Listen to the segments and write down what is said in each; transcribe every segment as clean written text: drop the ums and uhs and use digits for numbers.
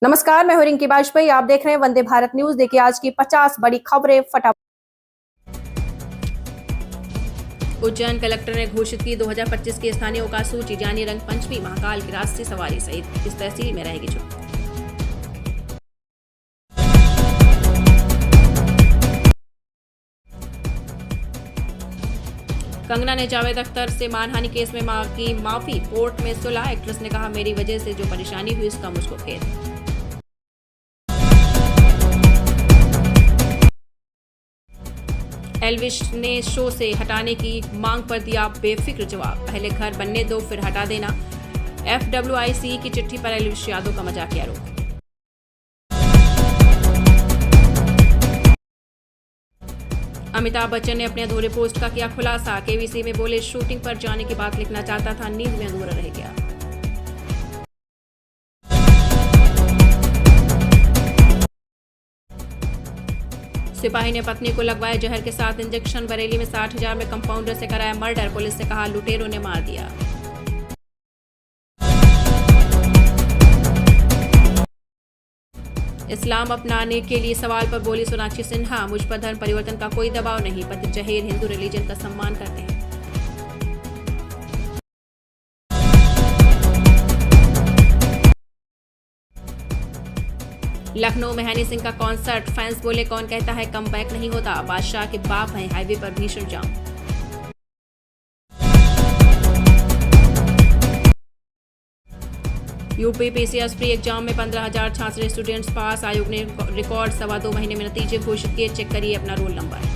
नमस्कार, मैं हूं रिंकी बाजपेयी। आप देख रहे हैं वंदे भारत न्यूज। देखिए आज की 50 बड़ी खबरें फटाफट। उज्जैन कलेक्टर ने घोषित की 2025 की स्थानीय अवकाश सूची, जानी रंग पंचमी, महाकाल की राष्ट्रीय सवारी सहित इस तहसील में रहेगी छुट्टी। कंगना ने जावेद अख्तर से मानहानि केस में की माफी, कोर्ट में सुलह। एक्ट्रेस ने कहा, मेरी वजह से जो परेशानी हुई उसका मुझको खेद। एल्विश ने शो से हटाने की मांग पर दिया बेफिक्र जवाब, पहले घर बनने दो फिर हटा देना। FWIC की चिट्ठी पर एल्विश यादव का मजाकिया आरोप। अमिताभ बच्चन ने अपने अधूरे पोस्ट का किया खुलासा, KBC में बोले, शूटिंग पर जाने की बात लिखना चाहता था, नींद में अधूरा रह गया। सिपाही ने पत्नी को लगवाया जहर के साथ इंजेक्शन, बरेली में 60,000 में कंपाउंडर से कराया मर्डर, पुलिस से कहा लुटेरों ने मार दिया। इस्लाम अपनाने के लिए सवाल पर बोली सोनाक्षी सिन्हा, मुझ पर धर्म परिवर्तन का कोई दबाव नहीं, पति जहीर हिंदू रिलीजन का सम्मान करते हैं। लखनऊ में हनी सिंह का कॉन्सर्ट, फैंस बोले, कौन कहता है कम बैक नहीं होता, बादशाह के बाप हैं, हाईवे पर भीषण जाम। यूपी PCS प्री एग्जाम में 15,066 स्टूडेंट्स पास, आयोग ने रिकॉर्ड 2.25 महीने में नतीजे घोषित किए, चेक करिए अपना रोल नंबर।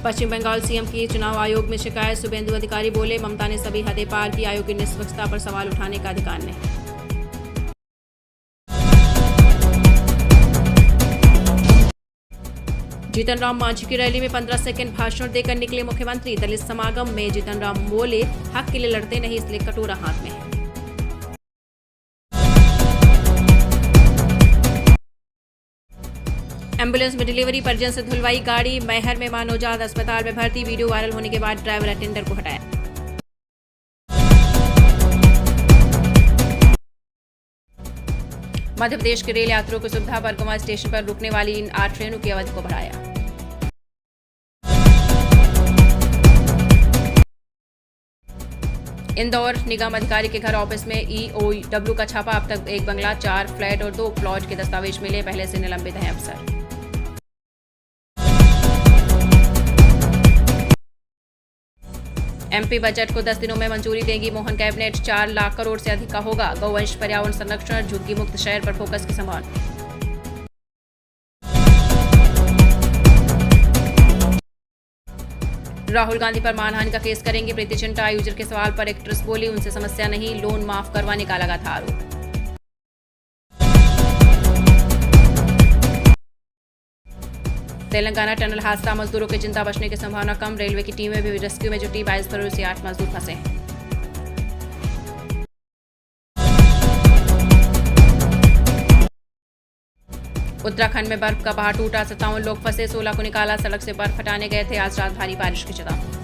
पश्चिम बंगाल CM की चुनाव आयोग में शिकायत, शुभेंदु अधिकारी बोले, ममता ने सभी हदें पार की, आयोग की निष्पक्षता पर सवाल उठाने का अधिकार नहीं। जीतन राम मांझी की रैली में 15 सेकंड भाषण देकर निकले मुख्यमंत्री, दलित समागम में जीतन राम बोले, हक के लिए लड़ते नहीं इसलिए कटोरा हाथ में है। एम्बुलेंस में डिलीवरी, परिजन से धुलवाई गाड़ी, मैहर में मां नवजात अस्पताल में भर्ती, वीडियो वायरल होने के बाद ड्राइवर अटेंडर को हटाया। मध्य प्रदेश के रेल यात्रियों की सुविधा, बरगुमा स्टेशन पर रुकने वाली इन 8 ट्रेनों की अवधि को बढ़ाया। इंदौर निगम अधिकारी के घर ऑफिस में EOW का छापा, अब तक 1 बंगला, 4 फ्लैट और 2 प्लॉट के दस्तावेज मिले, पहले से निलंबित हैं अफसर। MP बजट को 10 दिनों में मंजूरी देगी मोहन कैबिनेट, 4 लाख करोड़ से अधिक का होगा गौवंश, पर्यावरण संरक्षण, झुग्गी मुक्त शहर पर फोकस की संभावना। राहुल गांधी पर मानहानि का केस करेंगे प्रीति जिंटा, यूजर के सवाल पर एक्ट्रेस बोली, उनसे समस्या नहीं, लोन माफ करवाने का लगा था आरोप। तेलंगाना टनल हादसा, मजदूरों के जिंदा बचने की संभावना कम, रेलवे की टीमें भी रेस्क्यू में जुटी, 22 फरवरी से 8 मजदूर फंसे हैं। उत्तराखंड में बर्फ का पहाड़ टूटा, 57 लोग फंसे, 16 को निकाला, सड़क से बर्फ हटाने गए थे, आज रात भारी बारिश की चेतावनी।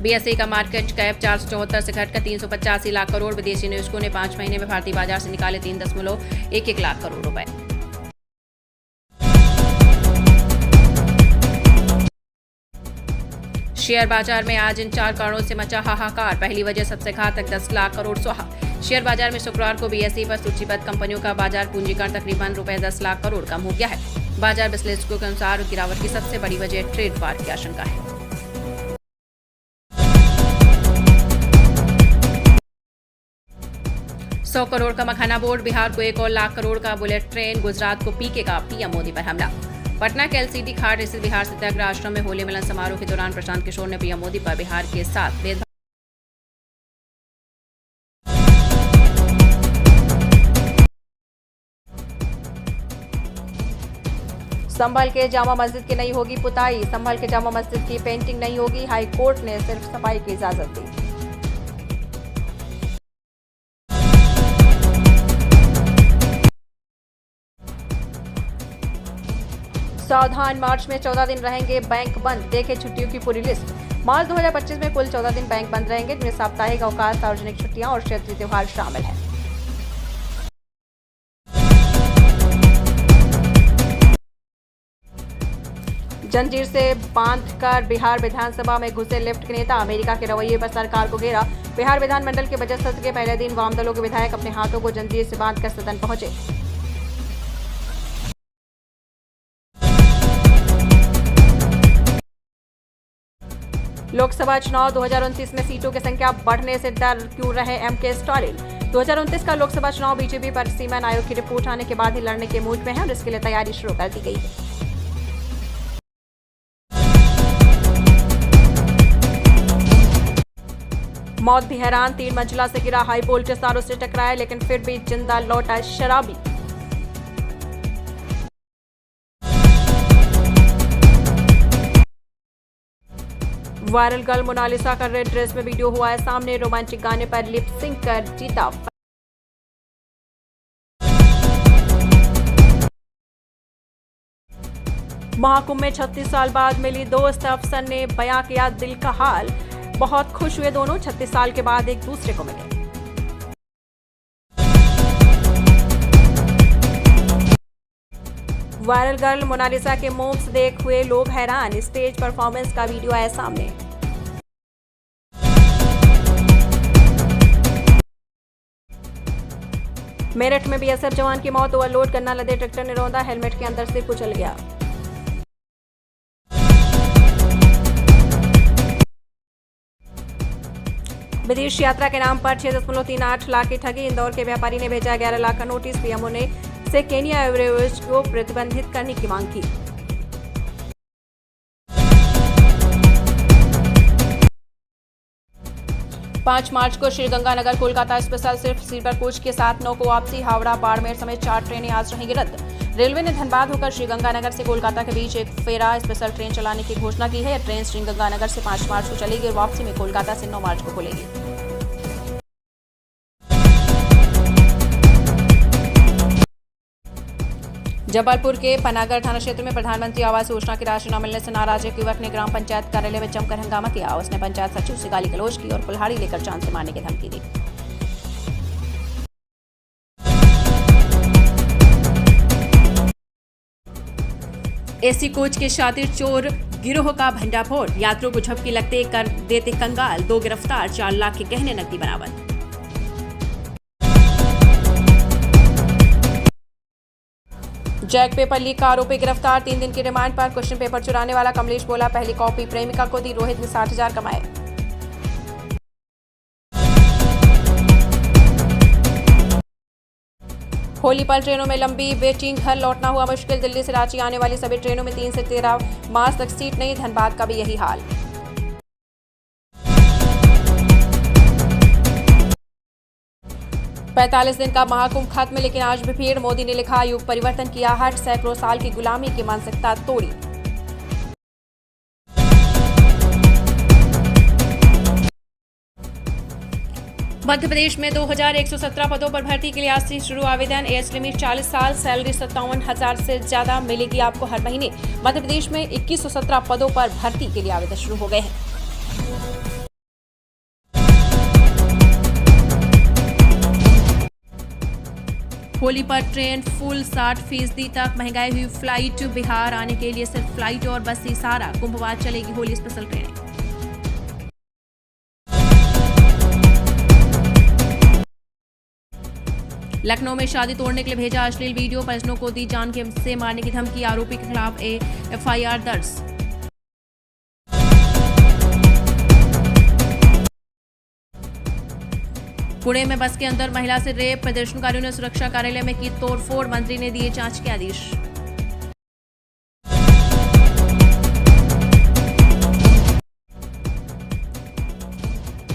BSE का मार्केट कैप 474 से घटकर 385 लाख करोड़, विदेशी निवेशकों ने 5 महीने में भारतीय बाजार से निकाले 3.11 लाख करोड़ रुपए। शेयर बाजार में आज इन 4 कारणों से मचा हाहाकार, पहली वजह सबसे घातक 10 लाख करोड़ स्वाहा। शेयर बाजार में शुक्रवार को BSE पर सूचीबद्ध कंपनियों का बाजार पूंजीकरण तकरीबन ₹10 लाख करोड़ कम हो गया है। बाजार विश्लेषकों के अनुसार गिरावट की सबसे बड़ी वजह ट्रेड वार की आशंका है। $100 करोड़ का मखाना बोर्ड, बिहार को 1 और लाख करोड़ का बुलेट ट्रेन, गुजरात को PK का PM मोदी पर हमला। पटना के LCD घाट स्थित बिहार सत्याग्रह आश्रम में होली मिलन समारोह के दौरान प्रशांत किशोर ने PM मोदी पर बिहार के साथ भेदभाव। संभल के जामा मस्जिद की नहीं होगी पुताई, संभल के जामा मस्जिद की पेंटिंग नहीं होगी, हाई कोर्ट ने सिर्फ सफाई की इजाजत दी। सावधान, मार्च में 14 दिन रहेंगे बैंक बंद, देखे छुट्टियों की पूरी लिस्ट। मार्च 2025 में कुल 14 दिन बैंक बंद रहेंगे, जिनमें साप्ताहिक अवकाश, सार्वजनिक छुट्टियां और क्षेत्रीय त्योहार शामिल हैं। जंजीर से बांधकर बिहार विधानसभा में घुसे लेफ्ट के नेता, अमेरिका के रवैये पर सरकार को घेरा। बिहार विधानमंडल के बजट सत्र के पहले दिन वाम दलों के विधायक अपने हाथों को जंजीर से बांधकर सदन पहुंचे। लोकसभा चुनाव 2029 में सीटों की संख्या बढ़ने से डर क्यों रहे एमके स्टालिन। 2029 का लोकसभा चुनाव बीजेपी पर सीमा आयोग की रिपोर्ट आने के बाद ही लड़ने के मूड में है और इसके लिए तैयारी शुरू कर दी गई है। मौत भी हैरान, 3 मंजिला से गिरा, हाई वोल्टेज तारों से टकराया लेकिन फिर भी जिंदा लौटा शराबी। वायरल गर्ल मोनालिसा का रेड ड्रेस में वीडियो हुआ है सामने, रोमांटिक गाने पर लिप सिंक कर जीता। महाकुंभ में 36 साल बाद मिली दोस्त, अफसर ने बयां किया दिल का हाल। बहुत खुश हुए दोनों, 36 साल के बाद एक दूसरे को मिले। वायरल गर्ल मोनालिसा के मूव्स देख हुए लोग हैरान, स्टेज परफॉर्मेंस का वीडियो आया सामने। मेरठ में बीएसएफ जवान की मौत, ओवरलोड गन्ना लदे ट्रैक्टर ने रौंदा, हेलमेट के अंदर से कुचल गया। विदेश यात्रा के नाम पर 6.38 लाख की ठगी, इंदौर के व्यापारी ने भेजा 11 लाख का नोटिस, पीएमओ ने से केनिया एयरवेज को प्रतिबंधित करने की मांग की। पांच मार्च को श्रीगंगानगर कोलकाता स्पेशल सिर्फ स्लीपर कोच के साथ 9 को वापसी, हावड़ा बाड़मेर समेत 4 ट्रेनें आज रहेंगी रद्द। रेलवे ने धनबाद होकर श्रीगंगानगर से कोलकाता के बीच एक फेरा स्पेशल ट्रेन चलाने की घोषणा की है। यह ट्रेन श्रीगंगानगर से 5 मार्च को चलेगी और वापसी में कोलकाता से 9 मार्च को खुलेगी। जबलपुर के पनागर थाना क्षेत्र में प्रधानमंत्री आवास योजना की राशि न मिलने से नाराज एक युवक ने ग्राम पंचायत कार्यालय में जमकर हंगामा किया। उसने पंचायत सचिव से गाली गलौज की और कुल्हाड़ी लेकर जान से मारने की धमकी दी। एसी कोच के शातिर चोर गिरोह का भंडाफोड़, यात्रियों को झपकी लगते कर देते कंगाल, 2 गिरफ्तार, 4 लाख के गहने नकदी बरामद। जैक पेपर लीक का आरोपी गिरफ्तार, 3 दिन की रिमांड पर। क्वेश्चन पेपर चुराने वाला कमलेश बोला पहली कॉपी प्रेमिका को दी, रोहित ने 60,000 कमाए। होली पर ट्रेनों में लंबी वेटिंग, घर लौटना हुआ मुश्किल, दिल्ली से रांची आने वाली सभी ट्रेनों में 3 से 13 मार्च तक सीट नहीं, धनबाद का भी यही हाल। पैंतालीस दिन का महाकुंभ खत्म, लेकिन आज भी भीड़, मोदी ने लिखा युग परिवर्तन किया हट, सैकड़ों साल की गुलामी की मानसिकता तोड़ी। मध्य प्रदेश में 2117 पदों पर भर्ती के लिए आज से शुरू आवेदन, एज लिमिट 40 साल, सैलरी 57,000 से ज्यादा मिलेगी आपको हर महीने। मध्य प्रदेश में 2117 पदों पर भर्ती के लिए आवेदन शुरू हो गए हैं। होली पर ट्रेन फुल 60% तक, महंगाई हुई फ्लाइट, बिहार आने के लिए सिर्फ फ्लाइट और बस ही सारा, कुंभवार चलेगी होली स्पेशल ट्रेनें। लखनऊ में शादी तोड़ने के लिए भेजा अश्लील वीडियो, परिजनों को दी जान से मारने की धमकी, आरोपी के खिलाफ एफआईआर दर्ज। पुणे में बस के अंदर महिला से रेप, प्रदर्शनकारियों ने सुरक्षा कार्यालय में की तोड़फोड़, मंत्री ने दिए जांच के आदेश।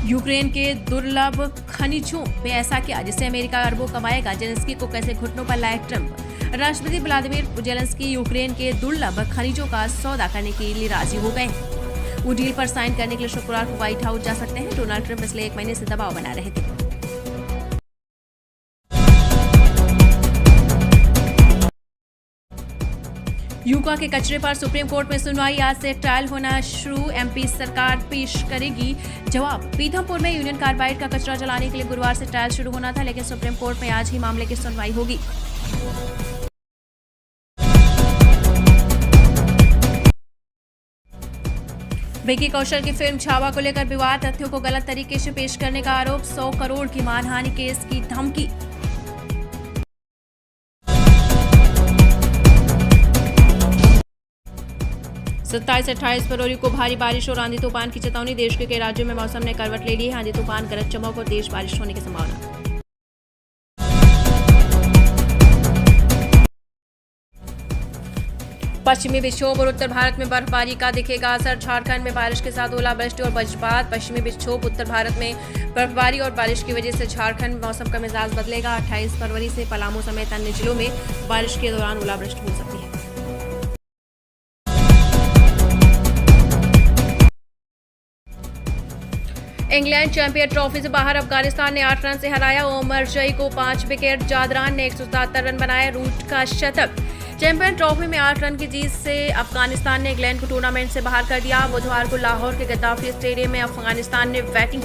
यूक्रेन के दुर्लभ खनिजों पे ऐसा क्या जिससे अमेरिका अरबों कमाएगा, जेलेंस्की को कैसे घुटनों पर लाए ट्रंप। राष्ट्रपति व्लादिमीर जेलेंस्की यूक्रेन के दुर्लभ खनिजों का सौदा करने के लिए राजी हो गए हैं। वो डील पर साइन करने के लिए शुक्रवार को व्हाइट हाउस जा सकते हैं। डोनाल्ड ट्रंप पिछले 1 महीने से दबाव बना रहे थे। यूका के कचरे पर सुप्रीम कोर्ट में सुनवाई, आज से ट्रायल होना शुरू। एमपी सरकार पेश करेगी जवाब। पीथमपुर में यूनियन कार्बाइड का कचरा जलाने के लिए गुरुवार से ट्रायल शुरू होना था, लेकिन सुप्रीम कोर्ट में आज ही मामले की सुनवाई होगी। विकी कौशल की फिल्म छावा को लेकर विवाद, तथ्यों को गलत तरीके से पेश करने का आरोप, 100 करोड़ की मानहानि केस की धमकी। सत्ताईस से 28 फरवरी को भारी बारिश और आंधी तूफान की चेतावनी, देश के कई राज्यों में मौसम ने करवट ले ली है। आंधी तूफान, गरज चमक और तेज बारिश होने की संभावना। पश्चिमी विक्षोभ और उत्तर भारत में बर्फबारी का दिखेगा असर, झारखंड में बारिश के साथ ओलावृष्टि और वज्रपात। पश्चिमी विक्षोभ उत्तर भारत में बर्फबारी और बारिश की वजह से झारखंड में मौसम का मिजाज बदलेगा। 28 फरवरी से पलामू समेत अन्य जिलों में बारिश के दौरान ओलावृष्टि हो सकती है। इंग्लैंड चैंपियन ट्रॉफी से बाहर, अफगानिस्तान ने 8 रन से हराया। ओमरजई को 5 विकेट, जादरान ने 177 रन बनाए, रूट का शतक। चैंपियन ट्रॉफी में 8 रन की जीत से अफगानिस्तान ने इंग्लैंड को टूर्नामेंट से बाहर कर दिया। बुधवार को लाहौर के गद्दाफी स्टेडियम में अफगानिस्तान ने बैटिंग